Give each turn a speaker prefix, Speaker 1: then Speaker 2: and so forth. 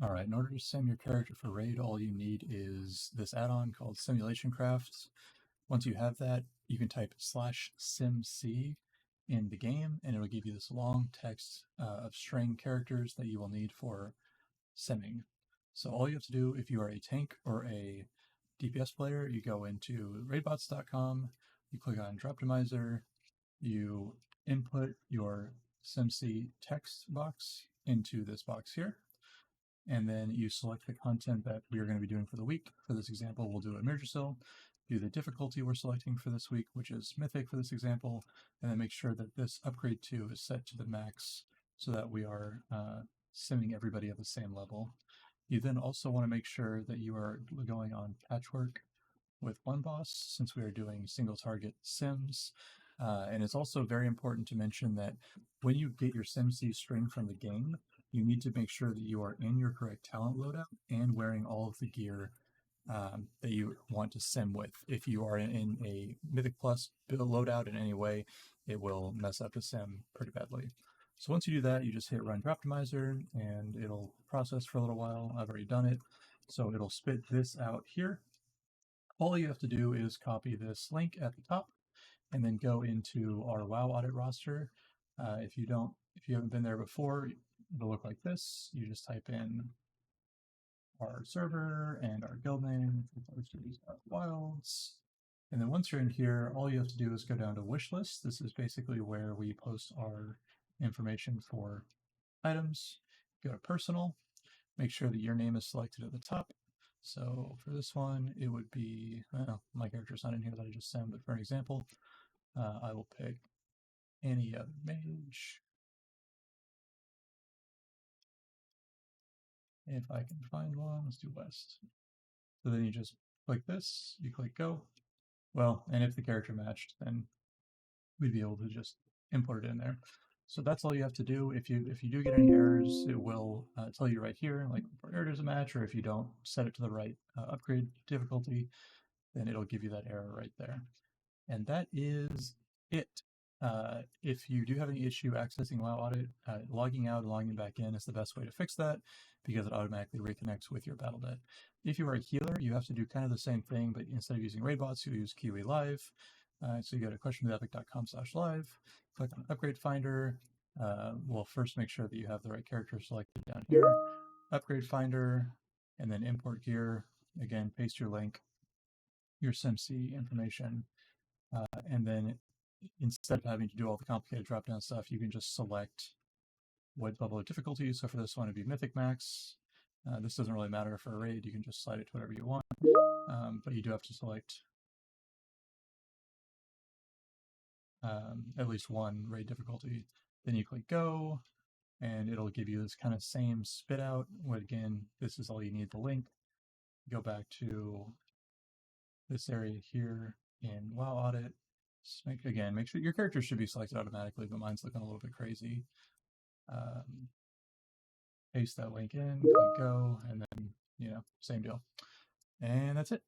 Speaker 1: All right, in order to sim your character for Raid, all you need is this add-on called Simulation Craft. Once you have that, you can type /simc in the game, and it'll give you this long text of string characters that you will need for simming. So all you have to do, if you are a tank or a DPS player, you go into raidbots.com, you click on Droptimizer, you input your SimC text box into this box here, and then you select the content that we are going to be doing for the week. For this example, we'll do a Mirgersil, do the difficulty we're selecting for this week, which is Mythic for this example, and then make sure that this upgrade to is set to the max so that we are simming everybody at the same level. You then also want to make sure that you are going on patchwork with one boss, since we are doing single target sims. And it's also very important to mention that when you get your SimC string from the game, you need to make sure that you are in your correct talent loadout and wearing all of the gear that you want to sim with. If you are in a Mythic Plus loadout in any way, it will mess up the sim pretty badly. So once you do that, you just hit Run Droptimizer and it'll process for a little while. I've already done it. So it'll spit this out here. All you have to do is copy this link at the top and then go into our WoW audit roster. If you haven't been there before, it'll look like this. You just type in our server and our guild name, Wilds. And then once you're in here, all you have to do is go down to wish list. This is basically where we post our information for items. Go to personal, make sure that your name is selected at the top. So for this one, it would be, my character's not in here that I just sent, but for an example, I will pick any other mage. If I can find one, let's do West. So then you just click this, you click go. Well, and if the character matched, then we'd be able to just import it in there. So that's all you have to do. If you do get any errors, it will tell you right here, like error doesn't match, or if you don't set it to the right upgrade difficulty, then it'll give you that error right there. And that is it. If you do have any issue accessing WoW Audit, logging out and logging back in is the best way to fix that because it automatically reconnects with your Battle.net. If you are a healer, you have to do kind of the same thing, but instead of using Raidbots, you use Kiwi Live. So you go to questionwithEpic.com/live, click on Upgrade Finder. We'll first make sure that you have the right character selected down here. Upgrade Finder, and then import gear. Again, paste your link, your SimC information, and then instead of having to do all the complicated drop-down stuff, you can just select what level of difficulty. So for this one, it'd be Mythic Max. This doesn't really matter for a raid. You can just slide it to whatever you want, but you do have to select at least one raid difficulty. Then you click go, and it'll give you this kind of same spit out. Again, this is all you need, the link. Go back to this area here in WoW Audit. Make sure your character should be selected automatically, but mine's looking a little bit crazy. Paste that link in, click go, and then, same deal. And that's it.